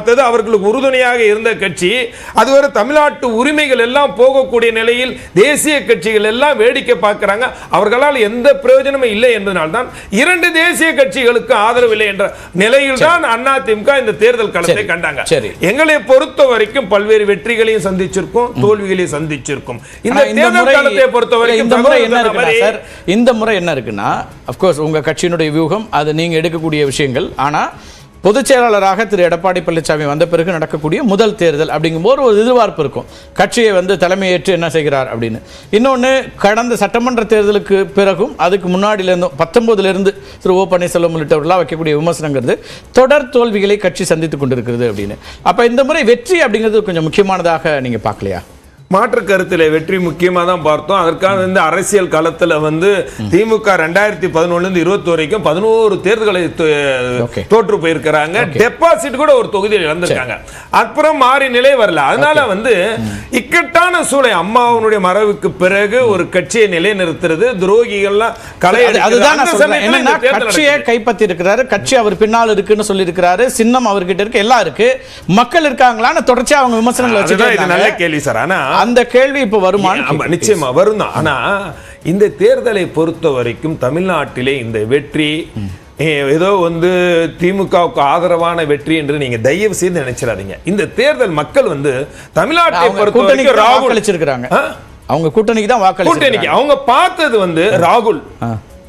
பார்த்தது, அவர்களுக்கு உறுதுணையாக இருந்த கட்சி. அதுவரை தமிழ்நாட்டு உரிமைகள் எல்லாம் போகக்கூடிய நிலையில் தேசிய கட்சிகள் எல்லாம் வேடிக்கை பார்க்கிறாங்க. அவர்களால் எந்த பிரயோஜனமும் இல்லை என்பதனால் தான் 2 தேசிய கட்சிகளுக்கு ஆதரவு இல்லை என்ற நிலையில் தான் அதிமுக இந்த தேர்தல் களத்தை கண்டாங்க. எங்களை பொறுத்த வரைக்கும் பல்வேறு வெற்றிகளையும் சந்திச்சிருக்கும், தோல்விகளையும் சந்திச்சிருக்கும். இந்த தேர்தல் களத்தை பொறுத்த வரைக்கும் இந்த முறை என்ன இருக்குன்னா, அப்கோர்ஸ் உங்க கட்சியினுடைய வியூகம், அது நீங்க எடுக்கக்கூடிய விஷயங்கள். ஆனா பொதுச் செயலாளராக திரு எடப்பாடி பழனிசாமி வந்த பிறகு நடக்கக்கூடிய முதல் தேர்தல் அப்படிங்கும்போது ஒரு எதிர்பார்ப்பு இருக்கும், கட்சியை தலைமையேற்று என்ன செய்கிறார் அப்படின்னு. இன்னொன்று, கடந்த சட்டமன்ற தேர்தலுக்கு பிறகும் அதுக்கு முன்னாடியிலிருந்தும் 19 திரு ஓ பன்னீர்செல்வம் உள்ளிட்டவர்களாக வைக்கக்கூடிய விமர்சனங்கிறது தொடர் தோல்விகளை கட்சி சந்தித்துக் கொண்டிருக்கிறது அப்படின்னு. அப்போ இந்த முறை வெற்றி அப்படிங்கிறது கொஞ்சம் முக்கியமானதாக நீங்கள் பார்க்கலையா? மாற்று கருத்தில் வெற்றி முக்கியமாக தான் பார்த்தோம். அதற்காக அரசியல் களத்தில் திமுக 2011 21 வரைக்கும் 11 தேர்தல்களை தோற்று போயிருக்கிறாங்க. டெபாசிட் கூட ஒரு தொகுதியில் இழந்திருக்காங்க. அப்புறம் மாறி நிலை வரல. அதனால இக்கட்டான சூழல், அம்மாவுடைய மறைவுக்கு பிறகு ஒரு கட்சியை நிலைநிறுத்துறது, துரோகிகள்லாம் கட்சியை கைப்பற்றி இருக்கிறாரு, கட்சி அவர் பின்னால் இருக்குன்னு சொல்லி இருக்கிறாரு, சின்னம் அவர்கிட்ட இருக்கு, எல்லாம் இருக்கு, மக்கள் இருக்காங்களான்னு தொடர்ச்சியா அவங்க விமர்சனங்கள் வச்சுட்டு. நல்ல கேள்வி சார். ஆனா அந்த கேள்வி இப்ப வருமா? நிச்சயமா வரும் தான். ஆனா இந்த தேர்தலை பொறுத்த வரைக்கும் தமிழ்நாட்டிலே இந்த வெற்றி ஏதோ திமுகவுக்கு ஆதரவான வெற்றி என்று நீங்க தயவு செய்து நினைச்சிடாதீங்க. இந்த தேர்தல் மக்கள் தமிழ்நாட்டை பொறுத்த வரைக்கும் ராகுல் அளிச்சிருக்காங்க. அவங்க கூட்டணிக்கு தான் வாக்களிச்சிருக்காங்க. அவங்க பார்த்தது ராகுல்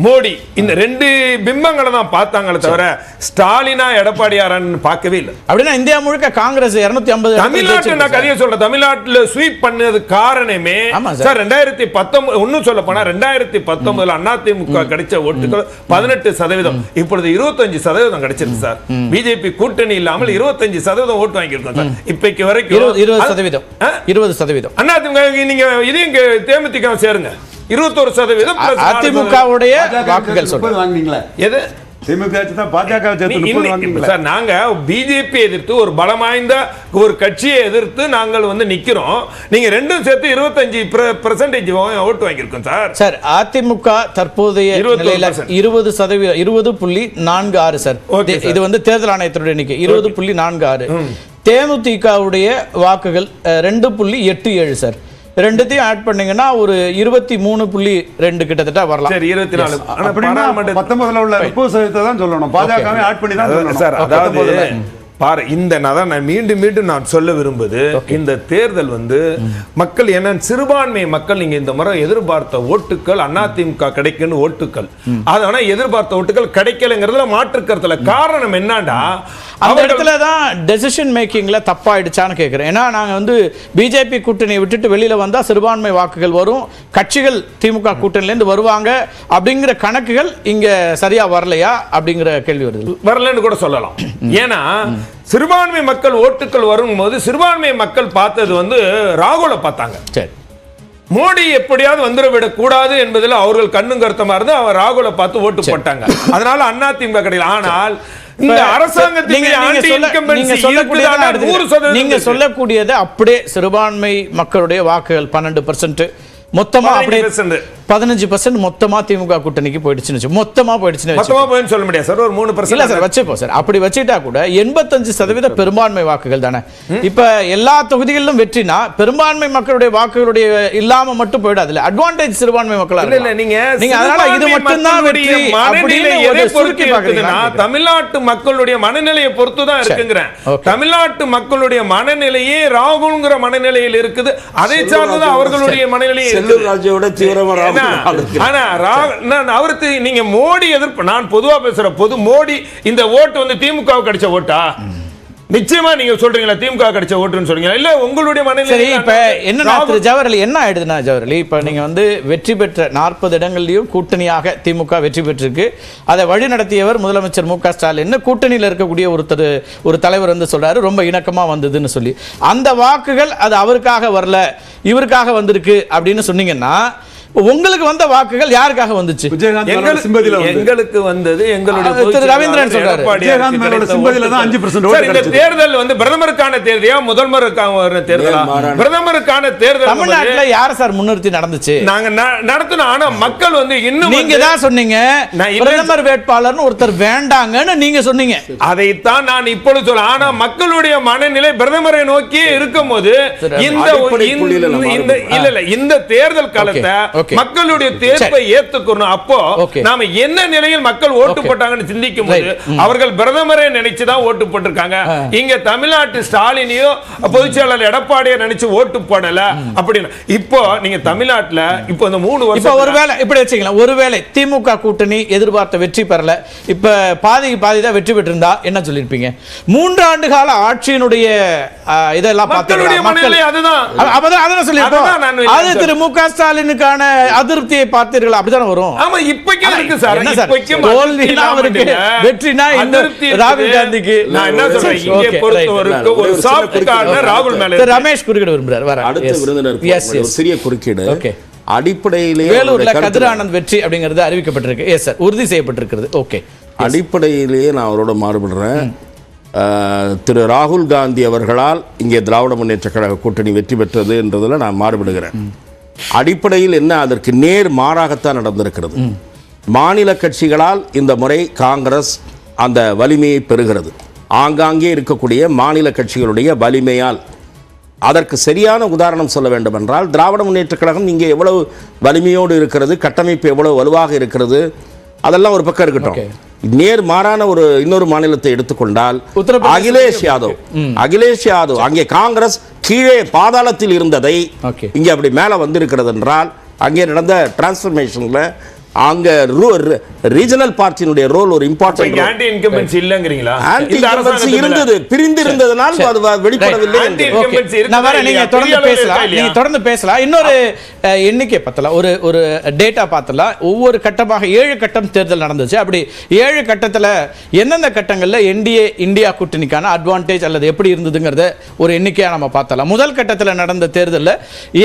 மோடி இந்த 2 பிம்பங்களை தான் பார்த்தாங்களே தவிர ஸ்டாலினா எடப்பாடியாரான்னு பார்க்கவே இல்லை. அப்படின்னா இந்தியா முழுக்க காங்கிரஸ் 250. தமிழ்நாட்டில் நான் கதையை சொல்றேன், தமிழ்நாட்டில் ஸ்வீப் பண்ணது காரணமே சார் 2019 ஒன்னும் சொல்ல போனா 2019 அதிமுக கிடைச்ச ஓட்டுகள் 18%, இப்பொழுது 25% கிடைச்சிருக்கு சார். பிஜேபி கூட்டணி இல்லாமல் 25% ஓட்டு வாங்கியிருக்கோம் சார் இப்பைக்கு வரைக்கும். 20% அதிமுக நீங்க இதையும் தேமுதிக சேருங்க, 21% அதிமுகவுடைய வாக்குகள் வாங்குனீங்களா? எது திமுக பாஜக சார், நாங்க பிஜேபி எதிர்த்து ஒரு பலம் வாய்ந்த ஒரு கட்சியை எதிர்த்து நாங்கள் நிக்கிறோம். நீங்க ரெண்டும் சேர்த்து 25% ஓட்டு வாங்கியிருக்கோம் சார். சார் அதிமுக தற்போதைய 20%, 20.46 சார். இது தேர்தல் ஆணையத்தினுடைய எண்ணிக்கை 20.46. தேமுதிகவுடைய வாக்குகள் 2.87 சார். ரெண்டுத்தையும் ஆட் பண்ணீங்கன்னா ஒரு 23.2 கிட்டத்தட்ட வரலாம். சரி, 24. 19 உள்ள 30% தான் சொல்லணும், பாஜகவை ஆட் பண்ணி தான் சொல்லணும் சார். அதாவது பாரு, நான் மீண்டும் நான் சொல்ல விரும்புது, இந்த தேர்தல் மக்கள் என்ன சிறுபான்மை மக்கள் நீங்க இந்த முறை எதிர்பார்த்த ஓட்டுகள் அதிமுக கிடைக்குன்னு ஓட்டுகள், அதனால எதிர்பார்த்த ஓட்டுகள் கிடைக்கலங்கிறதுல மாற்று கருத்துல. காரணம் என்னன்னா அந்த இடத்துல தான் டெசிஷன் மேக்கிங்ல தப்பாயிடுச்சான்னு கேட்கிறேன். ஏன்னா நாங்க பிஜேபி கூட்டணியை விட்டுட்டு வெளியில வந்தா சிறுபான்மை வாக்குகள் வரும், கட்சிகள் திமுக கூட்டணியிலேருந்து வருவாங்க அப்படிங்கிற கணக்குகள் இங்க சரியா வரலையா அப்படிங்கிற கேள்வி வருது. வரலன்னு கூட சொல்லலாம். ஏன்னா சிறுபான்மை மக்கள் ஓட்டுகள் வரும்போது சிறுபான்மை மக்கள் பார்த்தது ராகுலை பார்த்தாங்க. சரி, மோடி எப்படியாவது வந்துவிடக் கூடாது என்பதில் அவர்கள் கண்ணும் கருத்தமா இருந்து அவர் ராகுலை பார்த்து ஓட்டு போட்டாங்க. அதனால அதிமுக கிடையாது. ஆனால் இந்த நீங்க சொல்லக்கூடியது அப்படியே சிறுபான்மை மக்களுடைய வாக்குகள் 12% மொத்தமா அப்படியே 15% மொத்தமா திமுக கூட்டணிக்கு போயிடுச்சு. மொத்தமா போயிடுச்சுன்னு சொல்ல முடியாது சார். ஒரு 3% இல்ல சார் வச்சுப்போம் சார். அப்படி வச்சுட்டா கூட 85% பெரும்பான்மை வாக்குகள் தானே. இப்ப எல்லா தொகுதிகளிலும் வெற்றினா பெரும்பான்மை மக்களுடைய வாக்குகளுடைய இல்லாம மட்டும் போயிடாது. அட்வான்டேஜ் சிறுபான்மை மக்களா இல்ல. நீங்க அதனால இது மட்டும் தான் வெற்றி அப்படின்னு எதை பொறுத்து பாக்குறீங்கன்னா தமிழ்நாட்டு மக்களுடைய மனநிலையை பொறுத்து தான் இருக்குங்கிறேன். தமிழ்நாட்டு மக்களுடைய மனநிலையே ராகுல்ங்கிற மனநிலையில் இருக்குது. அதை சார்ந்துதான் அவர்களுடைய மனநிலையை நீங்க மோடி எதிர்ப்பு. நான் பொதுவா பேசுற மோடி இந்த ஓட்டு திமுக கிடைச்ச ஓட்டா? நிச்சயமா நீங்க சொல்றீங்களா திமுக கிடைச்ச ஓட்டுன்னு சொல்றீங்க? இல்ல உங்களுடைய மனநிலை இப்ப என்ன ஜவஹர்லி என்ன ஆயிடுதுன்னா, ஜவஹர்லி இப்ப நீங்க வெற்றி பெற்ற 40 இடங்கள்லயும் கூட்டணியாக திமுக வெற்றி பெற்றிருக்கு. அதை வழி நடத்தியவர் முதலமைச்சர் மு.க. ஸ்டாலின். கூட்டணியில் இருக்கக்கூடிய ஒரு தலைவர் சொல்றாரு ரொம்ப இணக்கமா வந்ததுன்னு சொல்லி. அந்த வாக்குகள் அது அவருக்காக வரல, இவருக்காக வந்திருக்கு அப்படின்னு சொன்னீங்கன்னா உங்களுக்கு வந்த வாக்குகள் யாருக்காக வந்துச்சு? எங்களுக்கு வந்தது எங்களுடைய ரவீந்திரன் சொல்றாரு இந்த தேர்தல் வந்து பிரதமருக்கான தேர்தலா முதல்வருக்கான தேர்தலா? பிரதமருக்கான தேர்தல் தமிழ்நாட்டுல யார சார் முன்னிறுத்தி நடந்துச்சு? நாங்க நடத்தணும். ஆனா மக்கள் வந்து இன்னும் நீங்க தான் சொன்னீங்க பிரதமர் வேட்பாளர்னு ஒருத்தர் வேண்டாங்கன்னு நீங்க சொன்னீங்க. அதைத்தான் நான் இப்பொழுது சொல்ல. ஆனா மக்களுடைய மனநிலை பிரதமரை நோக்கி இருக்கும்போது இந்த தேர்தல் காலத்தை மக்களுடைய தேர்ப்பை ஏத்துக்கணும். அப்போ நாம என்ன நிலையில் மக்கள் ஓட்டு போட்டாங்கன்னு சிந்திக்கும் போது அவர்கள் பிரதமரை நினைச்சுதான் ஓட்டு போட்டிருக்காங்க. இங்க தமிழ்நாட்டு ஸ்டாலினையோ பொதுச்செயலாளர் எடப்பாடியை நினைச்சு ஓட்டு போடல அப்படின்னு. இப்போ நீங்க தமிழ்நாட்டுல இப்போ இந்த 3 வருஷம் ஒருவேளை இப்படி வச்சுக்கலாம், ஒருவேளை திமுக கூட்டணி எதிர்பார்த்த வெற்றி பெறல, இப்ப பாதி தான் வெற்றி பெற்றிருந்தா என்ன சொல்லிருப்பீங்க? 3 ஆண்டு கால ஆட்சியினுடைய இதெல்லாம் திரு மு க ஸ்டாலினுக்கான அதிருப்தியை பார்த்தீர்கள், அப்படிதான் வரும். ஆமா, இப்போக்கும் இருக்கு சார். தோல்வினா அவருக்கு, வெற்றினா ராகுல் காந்திக்கு. நான் என்ன சொல்றேன், இங்கே பொறுத்தவரைக்கும் ஒரு சாஃப்ட் கார்னர் ராகுல் மேல. ரமேஷ் குறுக்கிட விரும்புறார். அடுத்த விருந்தினர் ஒரு சிறிய குறுக்கீடு. அடிப்படையிலே வேலூர்ல கதிர் ஆனந்த் வெற்றி அப்படிங்கிறது அறிவிக்கப்பட்டிருக்கு. எஸ் சார், உறுதி செய்யப்பட்டிருக்கிறது. ஓகே, அடிப்படையிலேயே நான் அவரோட மாறுபடுறேன். திரு ராகுல் காந்தி அவர்களால் இங்கே திராவிட முன்னேற்ற கழக கூட்டணி வெற்றி பெற்றது என்றதில் நான் மாறுபடுகிறேன். அடிப்படையில் என்ன, அதற்கு நேர் மாறாகத்தான் நடந்திருக்கிறது. மாநில கட்சிகளால் இந்த முறை காங்கிரஸ் அந்த வலிமையை பெறுகிறது. ஆங்காங்கே இருக்கக்கூடிய மாநில கட்சிகளுடைய வலிமையால். அதற்கு சரியான உதாரணம் சொல்ல வேண்டும் என்றால், திராவிட முன்னேற்ற கழகம் இங்கே எவ்வளவு வலிமையோடு இருக்கிறது, கட்டமைப்பு எவ்வளவு வலுவாக இருக்கிறது, அதெல்லாம் ஒரு பக்கம் இருக்கட்டும். நேர் மாறான இன்னொரு மாநிலத்தை எடுத்துக்கொண்டால் அகிலேஷ் யாதவ் அங்கே காங்கிரஸ் கீழே பாதாளத்தில் இருந்ததை இங்கே அப்படி மேல வந்திருக்கிறது என்றால், அங்கே நடந்த டிரான்ஸ்ஃபர்மேஷன்ல அங்க ரீஜனல் பார்ட்டியினுடைய ரோல் ஒரு இம்பார்ட்டன்ட். ஆன்டி இன்கம்பன்சி இல்லங்கறீங்களா? ஆன்டி இன்கம்பன்சி இருந்தது, பிரிந்து இருந்ததனால் அது வெளிப்படவில்லை. நீங்க தொடர்ந்து பேசலாம். இன்னொரு எண்ணிக்கை பார்த்தலாம், ஒரு டேட்டா பார்த்தலாம். ஒவ்வொரு கட்டமாக 7 கட்டம் தேர்தல் நடந்துச்சு. அப்படி 7 கட்டத்தில் எந்தெந்த கட்டங்களில் இந்தியா கூட்டணிக்கான அட்வான்டேஜ் அல்லது எப்படி இருந்ததுங்கிறத ஒரு எண்ணிக்கையாக நம்ம பார்த்தலாம். முதல் கட்டத்தில் நடந்த தேர்தலில்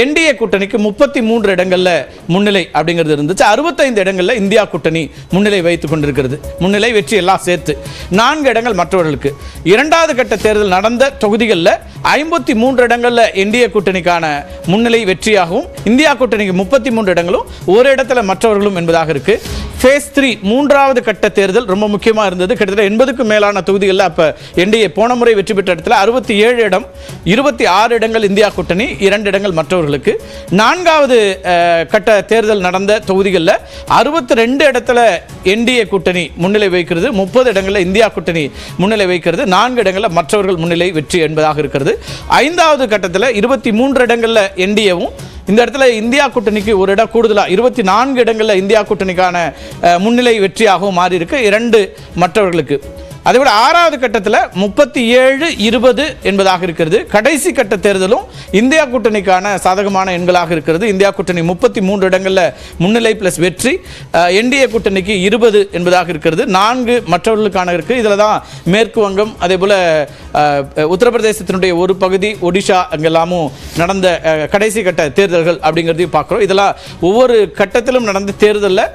என்டிஏ கூட்டணிக்கு 33 இடங்கள்ல முன்னிலை அப்படிங்கிறது இருந்துச்சு. 65 இடங்களில் இந்தியா கூட்டணி முன்னிலை வைத்துக் கொண்டிருக்கிறது. முன்னிலை வெற்றி எல்லாம் சேர்த்து 4 இடங்கள் மற்றவர்களுக்கு. இரண்டாவது கட்ட தேர்தல் நடந்த தொகுதிகளில் 53 இடங்களில் என்டிஏ கூட்டணிக்கான முன்னிலை வெற்றியாகவும் இந்தியா கூட்டணிக்கு 33 இடங்களும் ஒரு இடத்துல மற்றவர்களும் என்பதாக இருக்கு. ஃபேஸ் 3 மூன்றாவது கட்ட தேர்தல் ரொம்ப முக்கியமாக இருந்தது. கிட்டத்தட்ட 80க்கும் மேலான தொகுதிகளில் அப்போ என்டிஏ போன முறை வெற்றி பெற்ற இடத்துல 67 இடம், 26 இடங்கள் இந்தியா கூட்டணி, 2 இடங்கள் மற்றவர்களுக்கு. நான்காவது கட்ட தேர்தல் நடந்த தொகுதிகளில் 62 இடத்துல என்டிஏ கூட்டணி முன்னிலை வைக்கிறது, 30 இடங்களில் இந்தியா கூட்டணி முன்னிலை வைக்கிறது, 4 இடங்களில் மற்றவர்கள் முன்னிலை வெற்றி என்பதாக இருக்கிறது. ஐந்தாவது கட்டத்தில் 23 இடங்களில் என்டிஏவும், இந்த இடத்துல இந்தியா கூட்டணிக்கு ஒரு இடம் கூடுதலாக 24 இடங்களில் இந்தியா கூட்டணிக்கான முன்னிலை வெற்றியாகவும் மாறி இருக்கு, 2 மற்றவர்களுக்கு. அதேபோல ஆறாவது கட்டத்தில் 37-20 என்பதாக இருக்கிறது. கடைசி கட்ட தேர்தலும் இந்தியா கூட்டணிக்கான சாதகமான எண்களாக இருக்கிறது. இந்தியா கூட்டணி 33 இடங்களில் முன்னிலை பிளஸ் வெற்றி, என்டிஏ கூட்டணிக்கு 20 என்பதாக இருக்கிறது, 4 மற்றவர்களுக்கான இருக்கு. இதில் தான் மேற்கு வங்கம், அதே போல உத்தரப்பிரதேசத்தினுடைய ஒரு பகுதி, ஒடிஷா அங்கெல்லாமும் நடந்த கடைசி கட்ட தேர்தல்கள் அப்படிங்கிறதையும் பார்க்குறோம். இதெல்லாம் ஒவ்வொரு கட்டத்திலும் நடந்த தேர்தலில்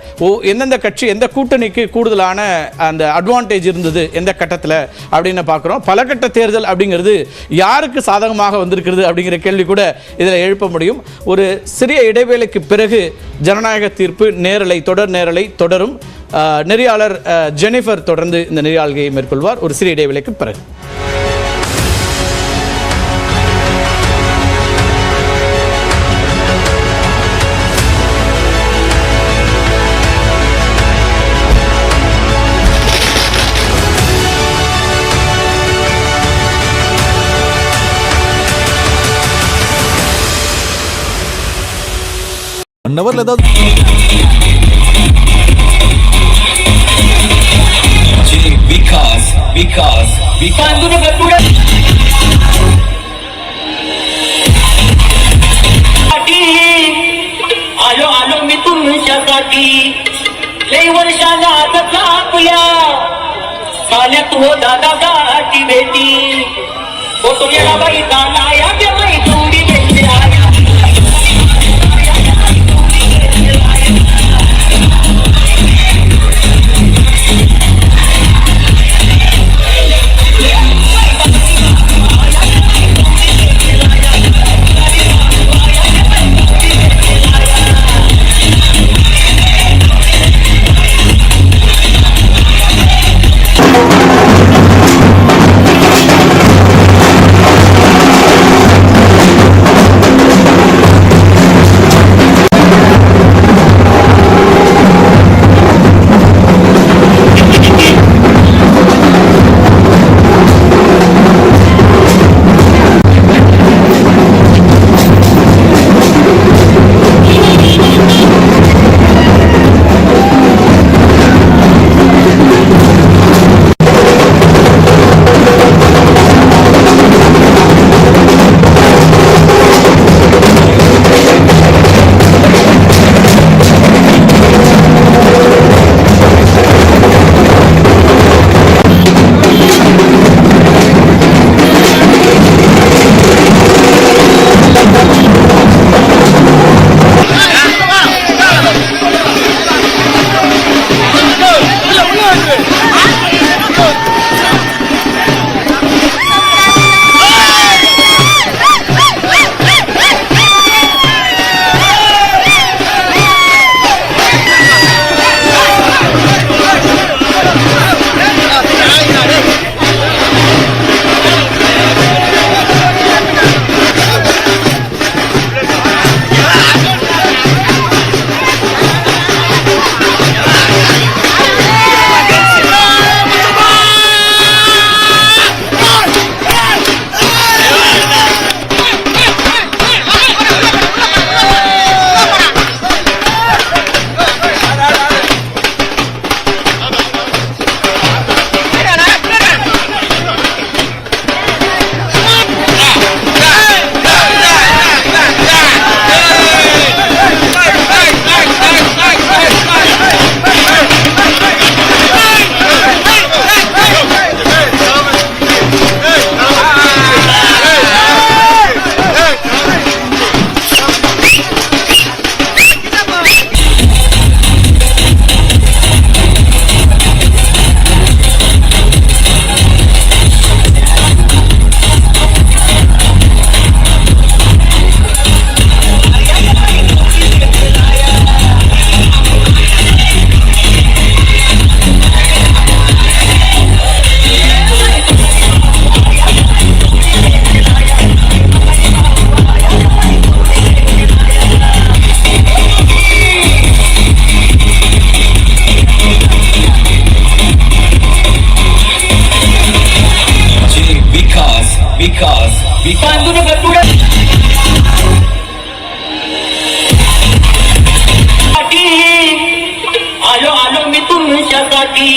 எந்தெந்த கட்சி எந்த கூட்டணிக்கு கூடுதலான அந்த அட்வான்டேஜ் இருந்தது எந்த கட்டத்தில் அப்படின்னு பார்க்குறோம். பல கட்ட தேர்தல் அப்படிங்கிறது யாருக்கு சாதகமாக வந்திருக்கிறது அப்படிங்கிற கேள்வி கூட இதில் எழுப்ப முடியும். ஒரு சிறிய இடைவேளைக்கு பிறகு ஜனநாயக தீர்ப்பு தொடர் நேரலை தொடரும். நெறியாளர் ஜெனிஃபர் தொடர்ந்து இந்த நெறியாள்கையை மேற்கொள்வார் ஒரு சிறிய இடைவேளைக்கு பிறகு. आलो मी तुमच्यासाठी लई वर्षाला आता आपल्या पाण्यात हो दादा गाठी भेटी फोटो येणार बाई दादा या बाई थोडी भेटली विकास आलो आलो मी तुमच्यासाठी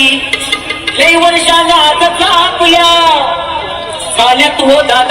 लई वर्षाला आता आपल्या साल्यात हो दादा